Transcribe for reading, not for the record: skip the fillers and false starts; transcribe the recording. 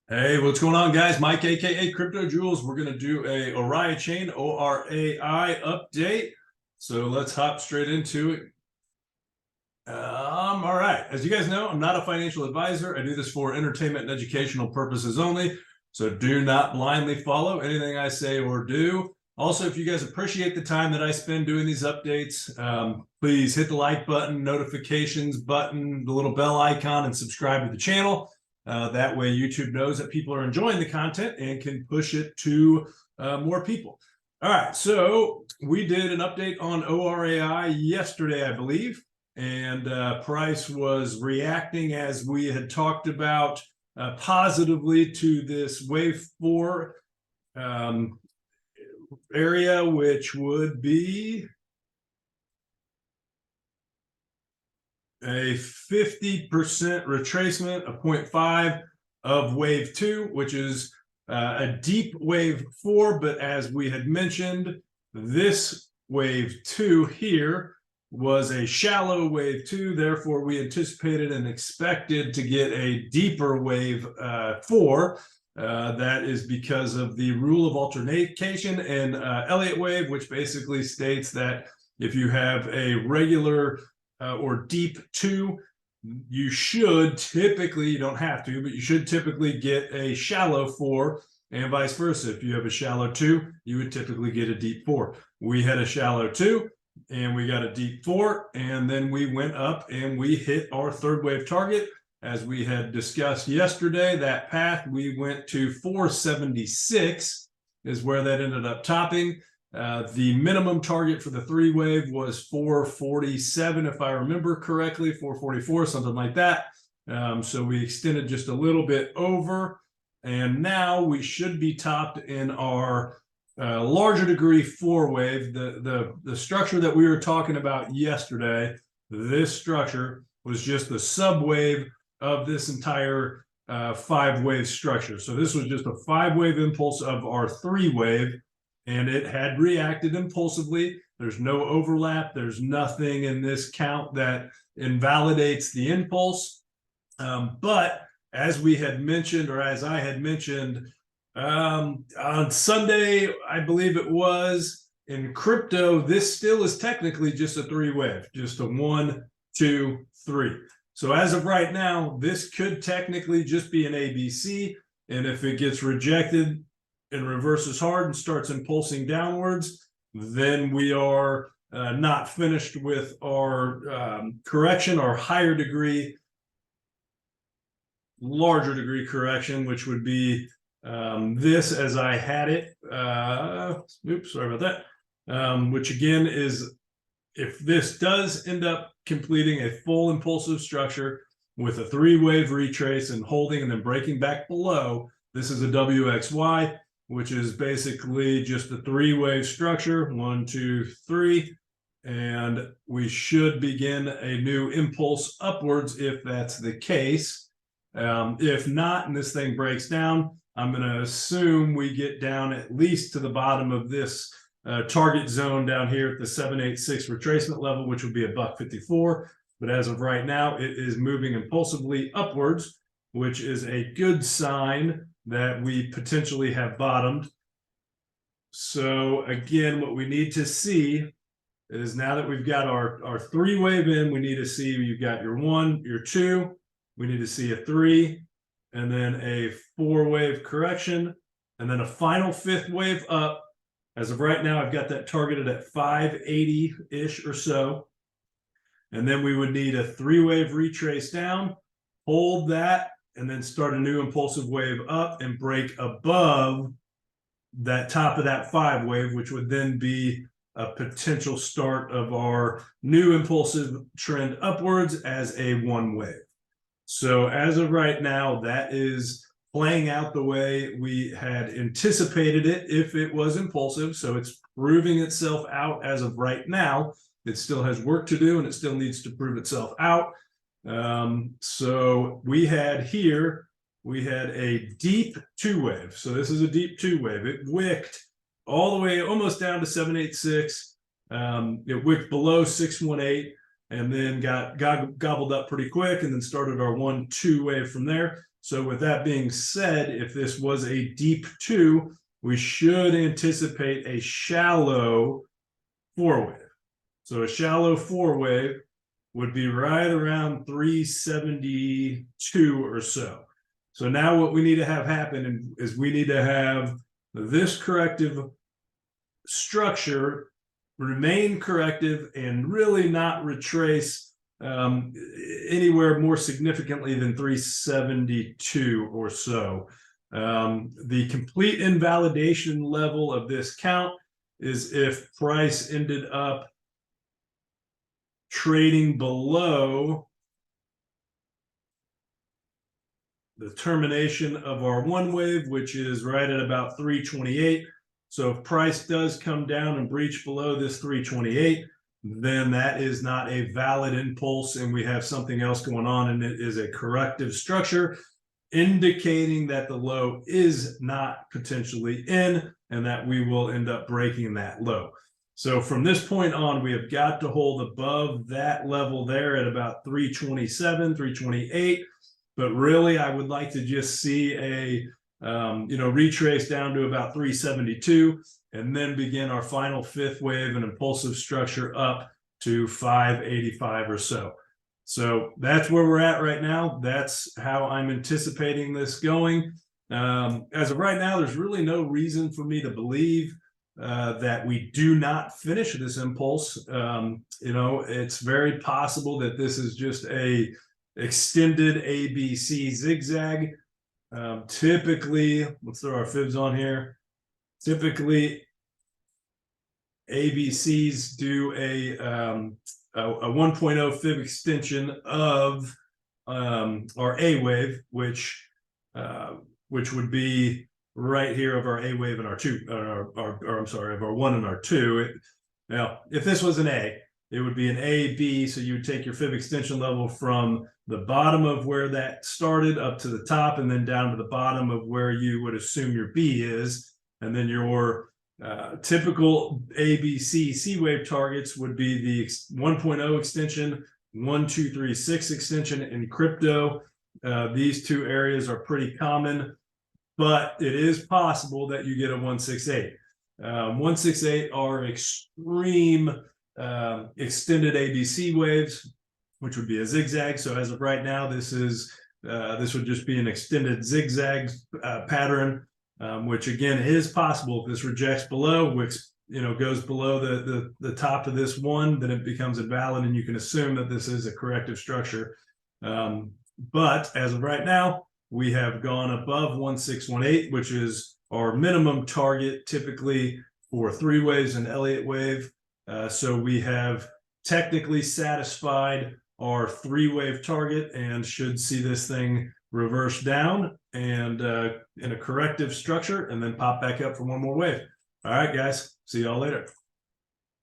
Hey, what's going on, guys? Mike, aka Crypto Jewels. We're gonna do a Oraichain ORAI update. So let's hop straight into it. All right. As you guys know, I'm not a financial advisor. I do this for entertainment and educational purposes only. So do not blindly follow anything I say or do. Also, if you guys appreciate the time that I spend doing these updates, please hit the like button, notifications button, the little bell icon, and subscribe to the channel. That way YouTube knows that people are enjoying the content and can push it to more people. All right, so we did an update on ORAI yesterday, I believe, and price was reacting as we had talked about positively to this wave 4 area, which would be a 50% retracement, a 0.5 of wave 2, which is a deep wave 4. But as we had mentioned, this wave 2 here was a shallow wave 2. Therefore, we anticipated and expected to get a deeper wave 4. That is because of the rule of alternation and Elliott wave, which basically states that if you have a regular or deep 2, you should typically, you don't have to, but you should typically get a shallow 4, and vice versa. If you have a shallow 2, you would typically get a deep 4. We had a shallow 2 and we got a deep 4, and then we went up and we hit our third wave target. As we had discussed yesterday, that path we went to 476 is where that ended up topping. The minimum target for the 3 wave was 447, if I remember correctly, 444, something like that. So we extended just a little bit over, and now we should be topped in our larger degree 4 wave. The structure that we were talking about yesterday, this structure was just the subwave of this entire 5 wave structure. So this was just a 5 wave impulse of our 3 wave, and it had reacted impulsively. There's no overlap. There's nothing in this count that invalidates the impulse. But as we had mentioned, or as I had mentioned on Sunday, I believe it was, in crypto, this still is technically just a 3 wave, just a 1, 2, 3. So as of right now, this could technically just be an ABC. And if it gets rejected and reverses hard and starts impulsing downwards, then we are not finished with our correction, our higher degree, larger degree correction, which would be this as I had it. Oops, sorry about that. Which again is, if this does end up completing a full impulsive structure with a 3 wave retrace and holding and then breaking back below, this is a WXY, which is basically just a 3 wave structure, 1, 2, 3, and we should begin a new impulse upwards if that's the case. If not, and this thing breaks down, I'm going to assume we get down at least to the bottom of this target zone down here at the 786 retracement level, which would be $1.54. But as of right now, it is moving impulsively upwards, which is a good sign that we potentially have bottomed. So again, what we need to see is, now that we've got our 3 wave in, we need to see you've got your 1, your 2, we need to see a 3, and then a 4 wave correction, and then a final 5th wave up. As of right now, I've got that targeted at 580-ish or so. And then we would need a 3 wave retrace down, hold that, and then start a new impulsive wave up and break above that top of that 5 wave, which would then be a potential start of our new impulsive trend upwards as a 1 wave. So as of right now, that is playing out the way we had anticipated it if it was impulsive. So it's proving itself out as of right now. It still has work to do, and it still needs to prove itself out. So we had a deep 2 wave. So this is a deep 2 wave. It wicked all the way almost down to 786. It wicked below 618. and then got gobbled up pretty quick, and then started our 1-2 wave from there. So with that being said, if this was a deep 2, we should anticipate a shallow 4 wave. So a shallow 4 wave would be right around 372 or so. So now what we need to have happen is we need to have this corrective structure remain corrective and really not retrace anywhere more significantly than 372 or so. The complete invalidation level of this count is if price ended up trading below the termination of our 1 wave, which is right at about 328. So if price does come down and breach below this 328, then that is not a valid impulse, and we have something else going on, and it is a corrective structure indicating that the low is not potentially in, and that we will end up breaking that low. So from this point on, we have got to hold above that level there at about 327, 328. But really, I would like to just see a retrace down to about 372, and then begin our final 5th wave and impulsive structure up to 585 or so. So that's where we're at right now. That's how I'm anticipating this going. As of right now, there's really no reason for me to believe that we do not finish this impulse. It's very possible that this is just a extended ABC zigzag. Typically, let's throw our fibs on here. Typically, ABCs do a 1.0 fib extension of our A wave, which would be right here of our A wave and our 2, of our 1 and our 2. Now, if this was an A, it would be an AB. So you would take your fib extension level from the bottom of where that started up to the top, and then down to the bottom of where you would assume your B is. And then your typical ABC C wave targets would be the 1.0 extension, 1, 2, 3, 6 extension in crypto. These 2 areas are pretty common, but it is possible that you get a 168. 168 are extreme extended ABC waves, which would be a zigzag. So as of right now, this would just be an extended zigzag pattern, which again is possible. If this rejects below, which goes below the top of this 1, then it becomes invalid, and you can assume that this is a corrective structure. But as of right now, we have gone above 1618, which is our minimum target typically for 3 waves and Elliott wave. So we have technically satisfied our 3 wave target and should see this thing reverse down and in a corrective structure, and then pop back up for 1 more wave. All right, guys, see y'all later.